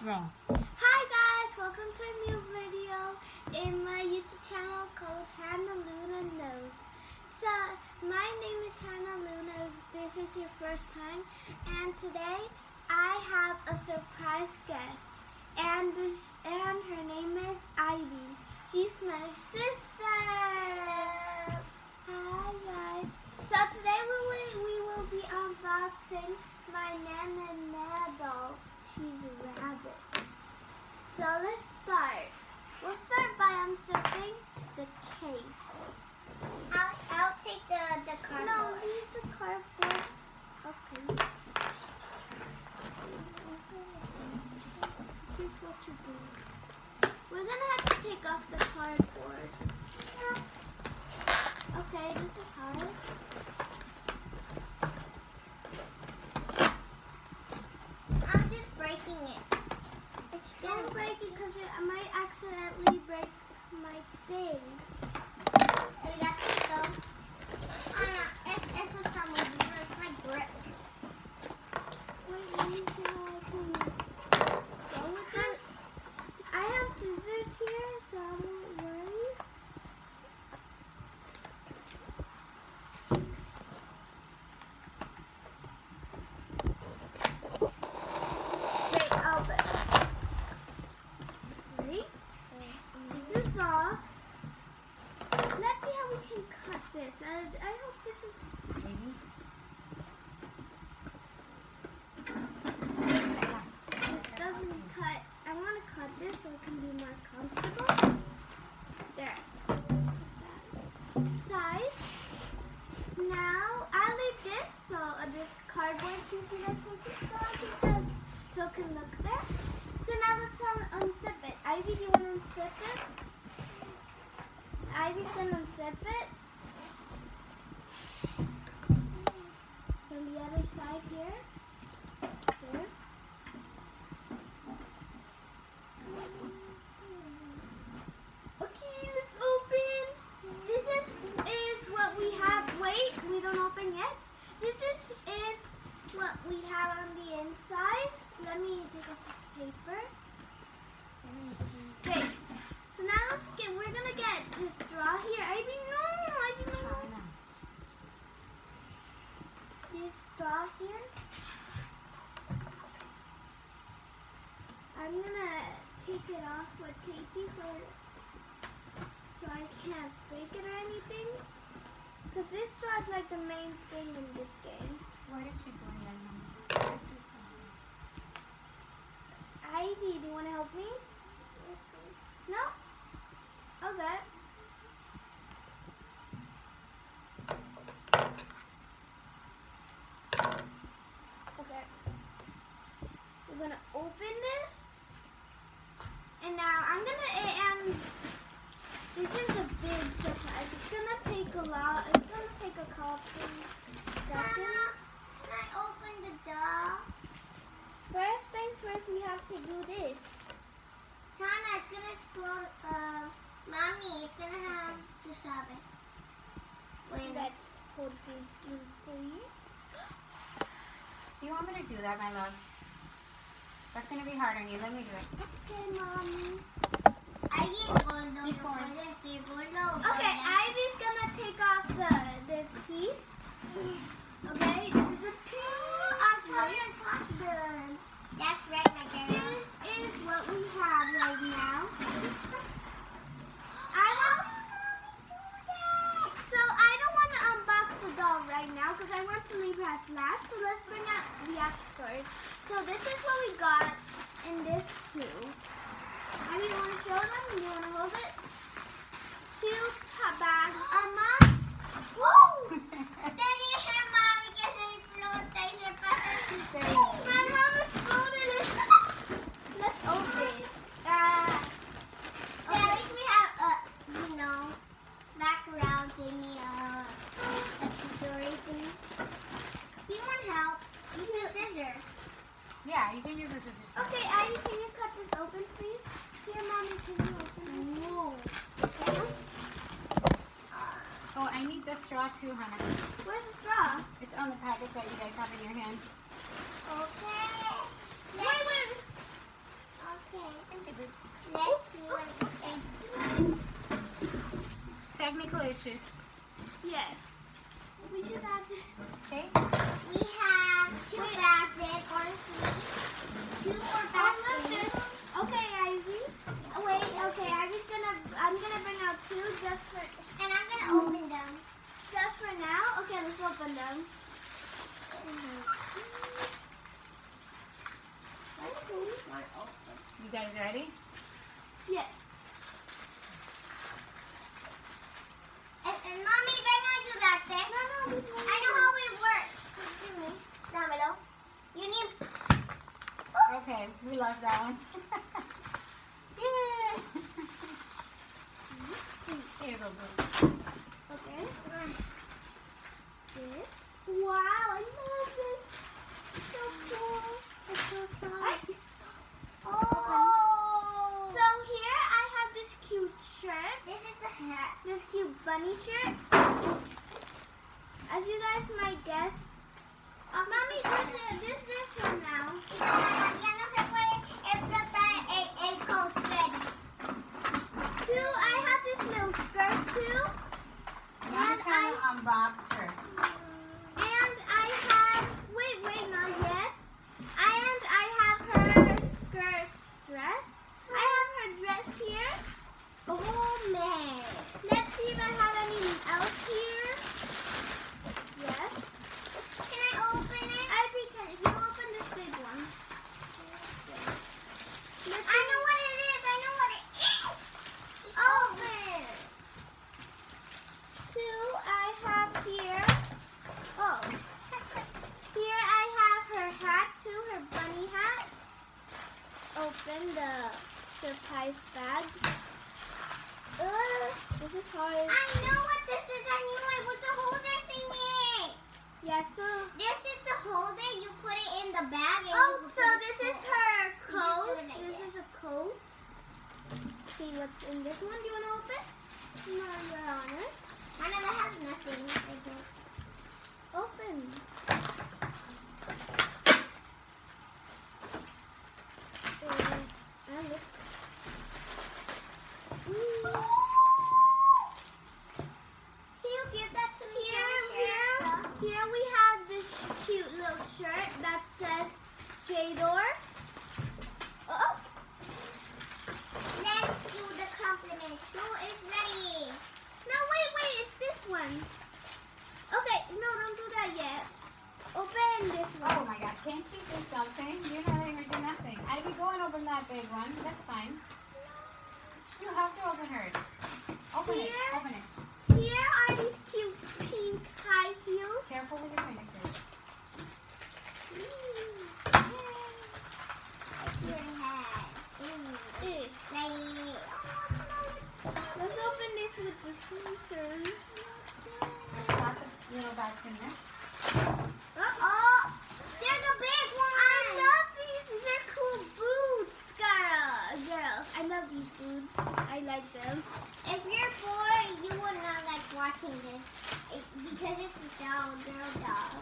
Wrong. Hi guys, welcome to a new video in my YouTube channel called Hannah Luna Knows. So, my name is Hannah Luna if this is your first time, and today I have a surprise guest, and her name is Ivy. She's my sister. Hi guys. So today we will be unboxing my Nana doll. She's a rabbit. So let's start. We'll start by unzipping the case. I'll take the cardboard. No, leave the cardboard. Okay. Here's what you do. We're gonna have to take off the cardboard. Okay, this is hard. I'm just breaking it. Don't break it because I might accidentally break my thing. Eso está muy duro. It's like brick. Wait, let me see how I can go with this. I have scissors here, so I won't worry. Great, open. Great. This is off. Let's see how we can cut this. I hope this is... Maybe. This doesn't cut. I want to cut this so it can be more comfortable. There. Side. Now, I leave this so this cardboard piece you guys can see, so I can just so it can look there. So now let's unzip it. Ivy, do you want to unzip it? Ivy's gonna unzip it. From the other side here. There. Okay, let's open. This is what we have. Wait, we don't open yet. This is what we have on the inside. Let me take off the paper. Okay. So now we're gonna get this straw here. Ivy, no. This straw here. I'm gonna take it off with Casey so I can't break it or anything. Because this straw is like the main thing in this game. Where did she bring that number? Ivy, do you want to help me? No? Okay. Okay. We're gonna open this. And now I'm gonna, and this is a big surprise. It's gonna take a lot, it's gonna take a couple seconds. Can I open the door? First things first, we have to do this. Hannah, it's gonna explode. Mommy, it's gonna have to stop it. Wait. Let's hold this loosely. Do you want me to do that, my love? That's going to be hard on you. Let me do it. Okay, Mommy. Alguien gordo, Keep no going. puede ser gordo. Okay, Ivy's gonna take off this piece. Okay, this is a piece. I'm sorry, I'm cotton. That's right, my girl. This is what we have right now. So I don't want to unbox the doll right now because I want to leave her as last. So let's bring out the accessories. So this is what we got in this too. Ivy, you want to show them? You want to hold it? Two bags. Our mom. Woo! Te dije, mami, que se explota y se pasa. My mom exploded it. Let's open it. At least we have a, background thingy, accessory thing. Do you want help? Use a scissor. Yeah, you can use this as a Okay, Ivy, can you cut this open, please? Here, Mommy, can you open it? Whoa. Okay. Oh, I need the straw too, Hannah. Where's the straw? It's on the package that you guys have in your hand. Okay. Wait. Let's do it. Technical issues. Yes. We should add this. Okay. We have 2 baskets, 1, 3, 2 more baskets. Okay, Ivy. Oh, wait, okay, I'm gonna bring out 2 just for, And I'm gonna open them. just for now. Okay, let's open them. You guys ready? Yes. And Mommy, ven a ayudarte. I know how it works. Dámelo. You need... Okay, we lost that one. Yeah. Here you go, boo. Okay. This. Wow, I love this. It's so cool. It's so soft. Oh! So here I have this cute shirt. This is the hat. This cute bunny shirt. As you guys might guess, Mommy, this one now. Ya no se puede explotar el confetti. 2, I have this little skirt too. Mommy kind of unboxed her. And I have, wait, not yet. And I have her skirt dress. I have her dress here. Oh, man. Let's see if I have anything else here. Yes. Can I open it? Ivy, can you open this big one? I know what it is. I know what it is. Open. 2, I have here. Oh. Here I have her hat too, her bunny hat. Open the surprise bag. This is hard. I know what this is. I knew it was the holder thingy. Yes, so. This is the holder. You put it in the bag. And Oh, you so put this it is her You just do coat. it like This this. is a coat. See what's in this one. Do you want to open? No, Your Honors. I never have nothing. I don't. Open. And look. Can you give that to me? Here we have this cute little shirt that says Jador. Oh, Let's do the compliments. Who is ready? no, wait, it's this one. Okay, no, don't do that yet. Open this one. Oh my God, can't you do something? You're not letting her do nothing. Ivy, go and open that big one. That's fine. You have to open hers. Open it. Here? Open it. Here are these cute pink high heels. Careful with your fingers. Your hat. Eh. Like, Let's open this with the scissors. There's lots of little bags in there. oh, there's a big one. I love these. These are cool boots, girls. I love these boots. I like them. If you're bored, you will not like watching this because it's a girl doll.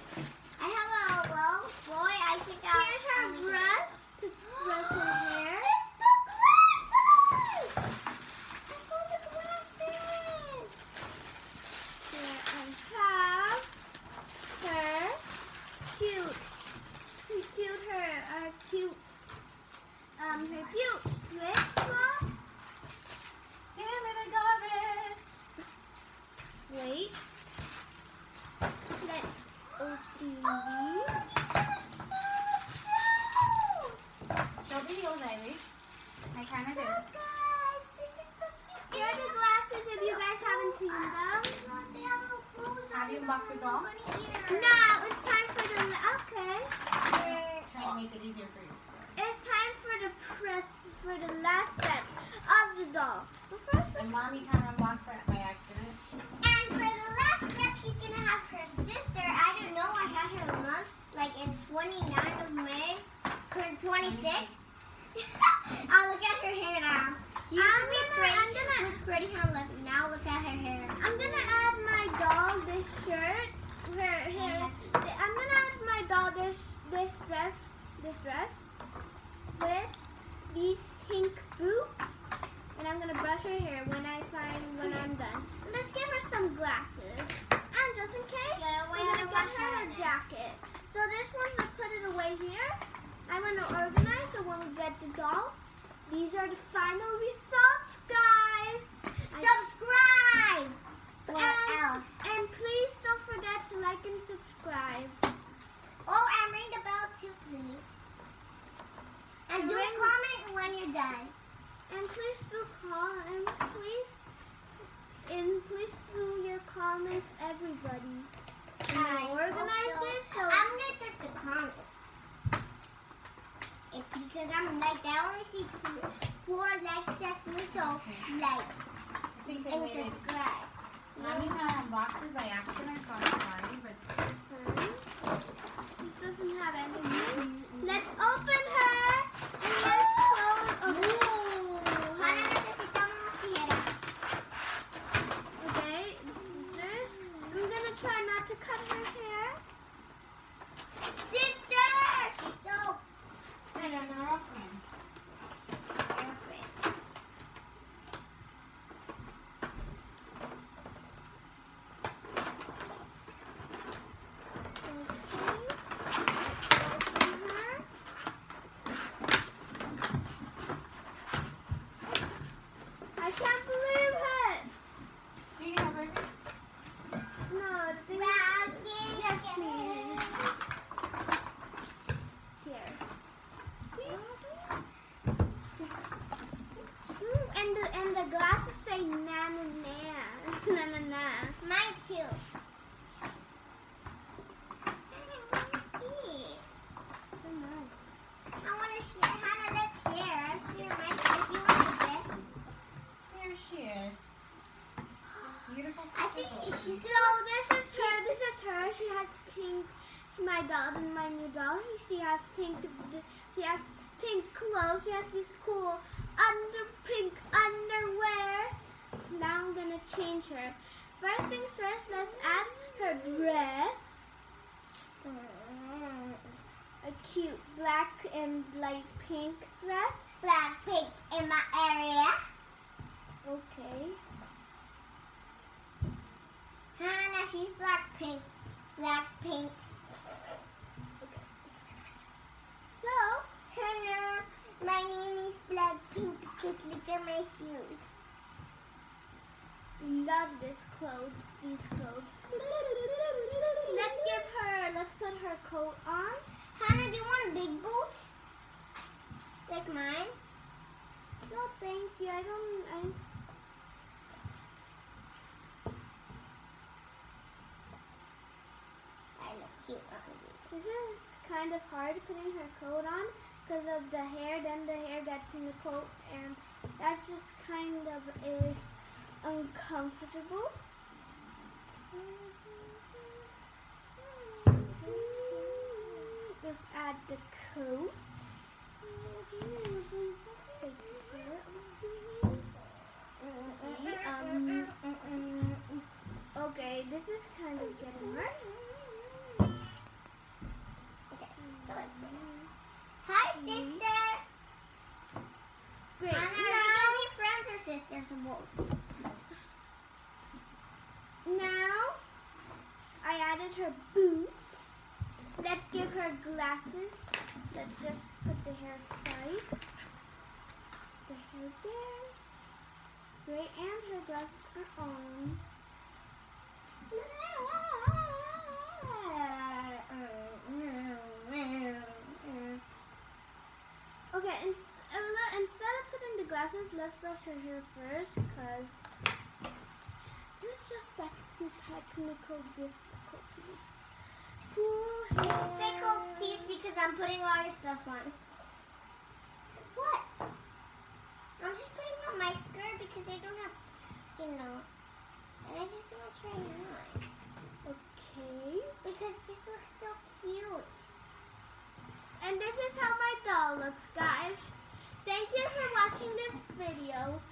I have a little boy. I think Here's her brush to brush her hair. It's the glasses. I saw the glasses. Here I have her cute flip flops. Give me the garbage. Wait. Let's open these. Show the heels, Ivy. I kind of did. Look, guys, this is so cute. Here are the glasses if you guys haven't seen them. They have little clothes Have on you them unboxed the and doll? bunny ears. Now it's time for the okay. Trying to make it easier for you. It's time for the last step of the doll. But first, And Mommy kind of unboxed her by accident. And for the last step, she's gonna have her sister. I don't know. I had her a month, like in 29th of May, or 26th. I'll look at her hair now. Pretty hair look. Now look at her hair. I'm gonna add my doll this shirt. I'm gonna add my doll this dress with these pink boots. organized, so when we get the doll, these are the final results, guys. Subscribe! What else? And please don't forget to like and subscribe. Oh, and ring the bell too, please. And do a comment when you're done. And please do please do your comments, everybody. Organize this. So I'm gonna check the comments. Because I'm like, I only see 4 likes, that's me, so like I think they and made it. subscribe. Mommy found boxes by accident, so I'm sorry, but this doesn't have anything. Let's open her. And let's show. Hannah, necesitamos tijeras. Okay, scissors. I'm gonna try not to cut her hair. Sister! She's so sit on her open. I can't believe it! Do you need help, baby? No, the thing yes, please. Here. And the glasses say na na na na na na. Mine too. I want to see. I want to share. Hannah, let's share. I'll share my face. You want this? Here she is. Beautiful. I think she's So this is her. This is her. She has pink. My doll, my new doll. She has pink. She has pink clothes. She has this cool pink underwear. Now I'm gonna change her. First things first. Let's add her dress. A cute black and light pink dress. black pink in my area. Okay. Hannah, she's black pink. Black pink. So, Hello, my name is Black Pink because look at my shoes. love these clothes. Let's put her coat on. Hannah, do you want big boots? Like mine? No, thank you. I look cute on these. This is kind of hard putting her coat on because of the hair. Then the hair gets in the coat, and that just kind of is uncomfortable. Just add the coat. Okay, this is kind of getting hard. Okay, so let's put it. Hi, sister. Great. Hannah, are they going to be friends or sisters or both? Now, I added her boots. Let's give her glasses. Let's just put the hair aside. The hair there. Great, and her glasses are on. Okay, instead of putting the glasses, let's brush her hair first, because this is just technical difficulties. Cool hair. Difficulties because I'm putting all your stuff on. What? I'm just putting on my skirt because I don't have, and I just want to try it on. Okay. Because this looks so cute. And this is how my doll looks, guys. Thank you for watching this video.